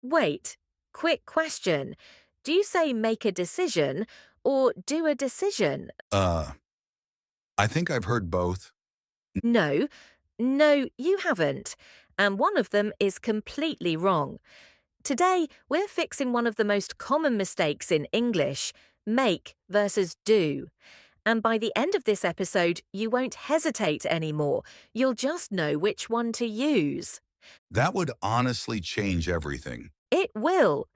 Wait, quick question. Do you say make a decision or do a decision? Uh, I think I've heard both. No, no, you haven't. And one of them is completely wrong. Today, we're fixing one of the most common mistakes in English make versus do. And by the end of this episode, you won't hesitate anymore. You'll just know which one to use. That would honestly change everything. It will.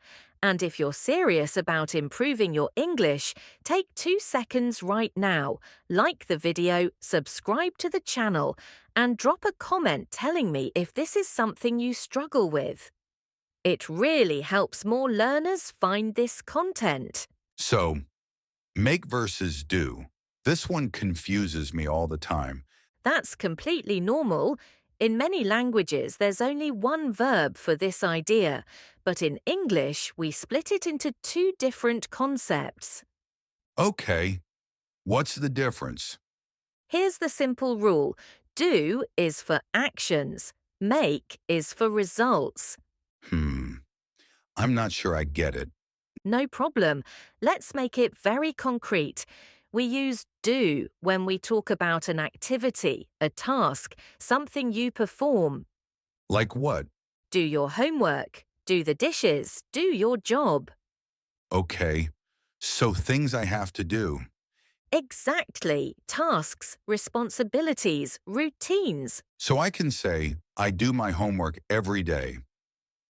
And if you're serious about improving your English, take 2 seconds right now, like the video, subscribe to the channel, and drop a comment telling me if this is something you struggle with. It really helps more learners find this content. So, make versus do. This one confuses me all the time. That's completely normal. In many languages, there's only one verb for this idea, but in English, we split it into two different concepts. Okay, what's the difference? Here's the simple rule. Do is for actions. Make is for results. Hmm, I'm not sure I get it. No problem. Let's make it very concrete. We use do when we talk about an activity, a task, something you perform. Like what? Do your homework, do the dishes, do your job. Okay, so things I have to do. Exactly. Tasks, responsibilities, routines. So I can say, I do my homework every day.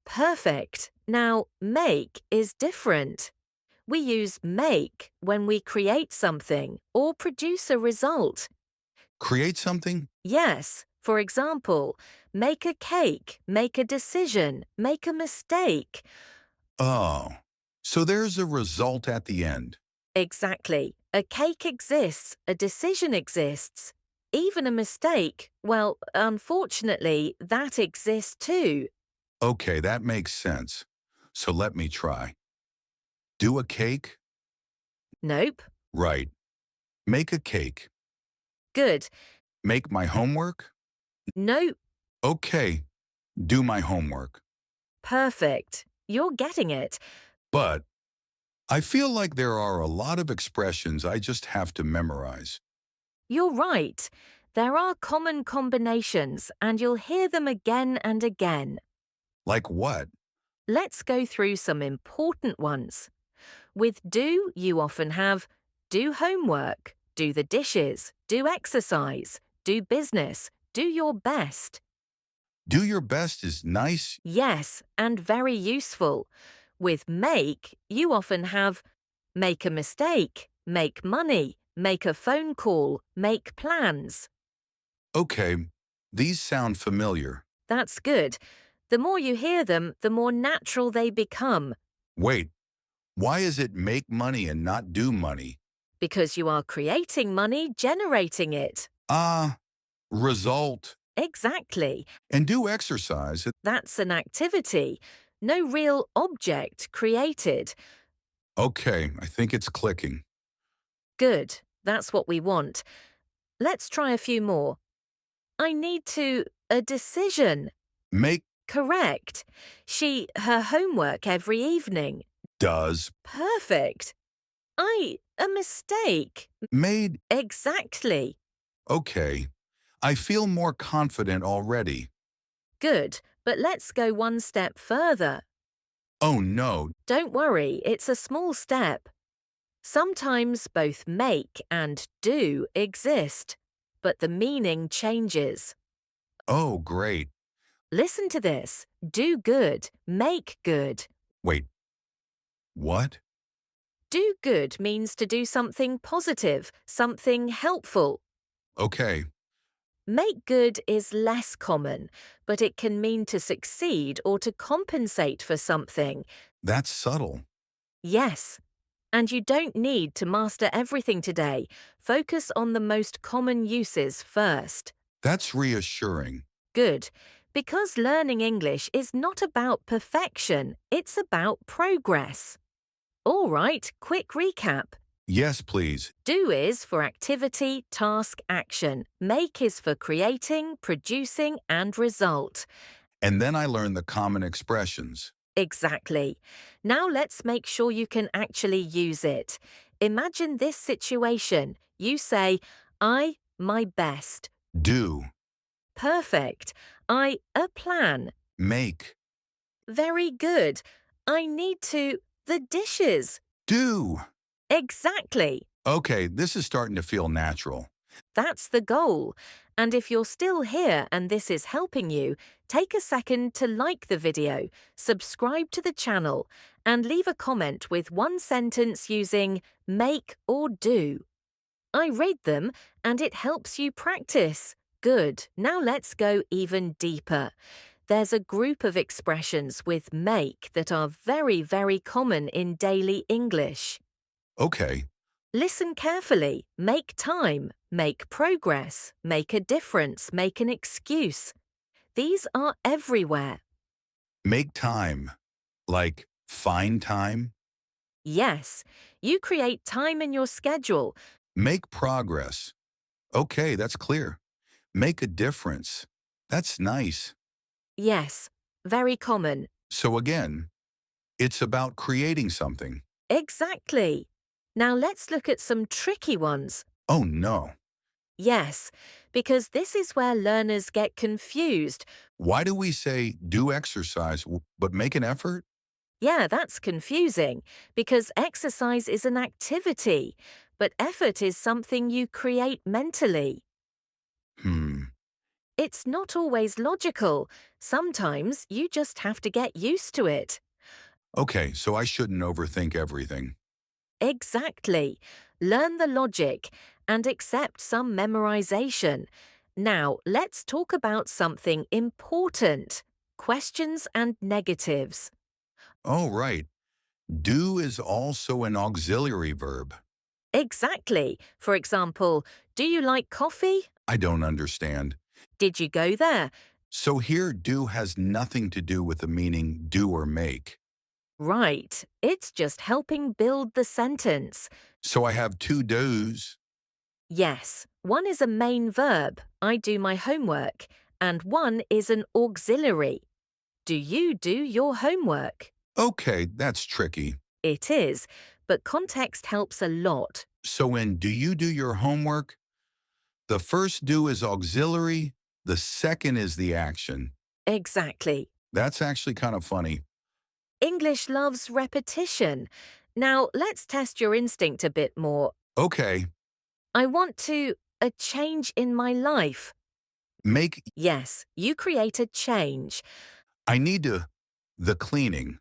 Perfect. Now, make is different. We use make when we create something or produce a result. Create something? Yes, for example, make a cake, make a decision, make a mistake. Oh, so there's a result at the end. Exactly. A cake exists, a decision exists. Even a mistake, well, unfortunately, that exists too. Okay, that makes sense. So let me try. Do a cake? Nope. Right. Make a cake. Good. Make my homework? Nope. Okay. Do my homework. Perfect. You're getting it. But I feel like there are a lot of expressions I just have to memorize. You're right. There are common combinations, and you'll hear them again and again. Like what? Let's go through some important ones. With do, you often have do homework, do the dishes, do exercise, do business, do your best. Do your best is nice. Yes, and very useful. With make, you often have make a mistake, make money, make a phone call, make plans. Okay, these sound familiar. That's good. The more you hear them, the more natural they become, Wait, why is it make money and not do money? because you are creating money, generating it. Ah, result. Exactly. And do exercise. That's an activity, no real object created. Okay, I think it's clicking. Good. That's what we want. Let's try a few more. I need to, a decision. Make Correct. Her homework every evening. does. Perfect. A mistake. Made. Exactly. Okay. I feel more confident already. Good. But let's go one step further. Oh no. Don't worry, it's a small step. Sometimes both make and do exist, but the meaning changes. Oh, great. Listen to this. Do good, make good. Wait. What? Do good means to do something positive, something helpful. Okay. Make good is less common, but it can mean to succeed or to compensate for something. That's subtle. Yes. And you don't need to master everything today. Focus on the most common uses first. That's reassuring. Good. Because learning English is not about perfection, it's about progress. All right, quick recap. Yes, please. Do is for activity, task, action. Make is for creating, producing, and result. And then I learned the common expressions. Exactly. Now let's make sure you can actually use it. Imagine this situation. You say, my best. Do, Perfect. A plan. make, Very good. I need the dishes. do. Exactly. Okay, this is starting to feel natural. That's the goal. And if you're still here and this is helping you, take a second to like the video, subscribe to the channel, and leave a comment with one sentence using make or do. I read them and it helps you practice. Good. Now let's go even deeper. There's a group of expressions with make that are very, very common in daily English. Okay, Listen carefully, make time, make progress, make a difference, make an excuse. These are everywhere. make time. Like find time, Yes, you create time in your schedule. make progress. Okay, that's clear. Make a difference. That's nice. Yes, very common. So again, it's about creating something. Exactly. Now let's look at some tricky ones. Oh no. Yes, because this is where learners get confused. Why do we say do exercise but make an effort? Yeah, that's confusing because exercise is an activity, but effort is something you create mentally. Hmm. It's not always logical. Sometimes you just have to get used to it. Okay, so I shouldn't overthink everything. Exactly. Learn the logic and accept some memorization. Now, let's talk about something important. Questions and negatives. Oh, right. Do is also an auxiliary verb. Exactly. For example, do you like coffee? I don't understand. Did you go there? So here, do has nothing to do with the meaning do or make. Right. It's just helping build the sentence. So I have two do's. Yes, one is a main verb, I do my homework, and one is an auxiliary. Do you do your homework? Okay, that's tricky. It is, but context helps a lot. So in do you do your homework, the first do is auxiliary, the second is the action. Exactly. That's actually kind of funny. English loves repetition. Now, let's test your instinct a bit more. Okay, I want a change in my life. make, Yes, you create a change. I need to, the cleaning,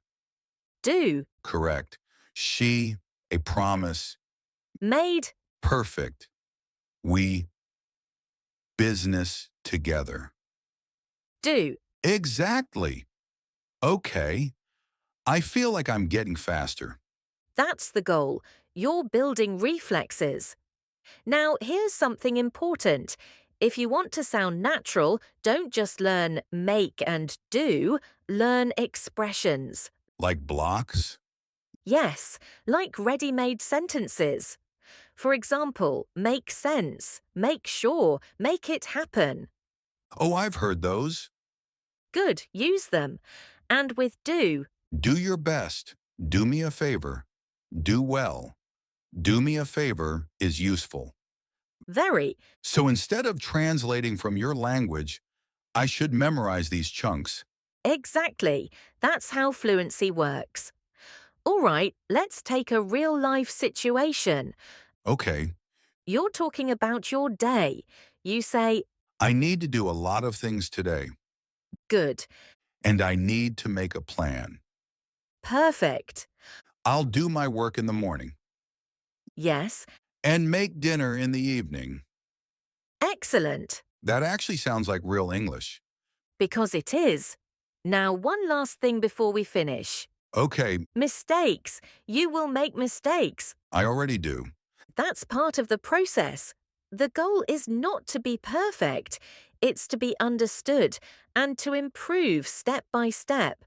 Do, correct. She, a promise, made, perfect. We, business together. do. Exactly. Okay, I feel like I'm getting faster. That's the goal. You're building reflexes. Now, here's something important. If you want to sound natural, don't just learn make and do, learn expressions. Like blocks? Yes, like ready-made sentences. For example, make sense, make sure, make it happen. Oh, I've heard those. Good, use them. And with do, Do your best. Do me a favor. Do well. Do me a favor is useful. very, So instead of translating from your language, I should memorize these chunks. exactly. That's how fluency works. All right, let's take a real-life situation. Okay, You're talking about your day. You say, I need to do a lot of things today, good, and I need to make a plan. perfect, I'll do my work in the morning yes, and make dinner in the evening. excellent, That actually sounds like real English. because it is. Now, one last thing before we finish. Okay, Mistakes. You will make mistakes. I already do. That's part of the process. The goal is not to be perfect. It's to be understood and to improve step by step.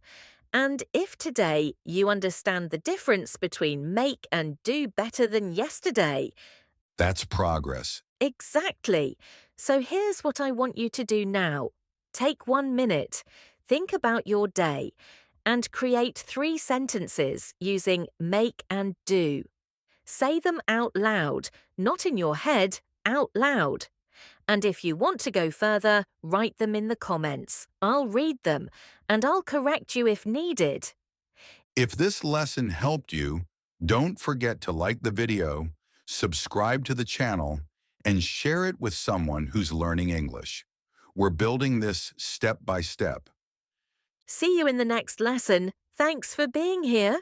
And if today you understand the difference between make and do better than yesterday, That's progress. exactly. So here's what I want you to do now. Take 1 minute. Think about your day. And create 3 sentences using make and do. Say them out loud, not in your head, out loud. And if you want to go further, write them in the comments. I'll read them, and I'll correct you if needed. If this lesson helped you, don't forget to like the video, subscribe to the channel, and share it with someone who's learning English. We're building this step by step. See you in the next lesson. Thanks for being here.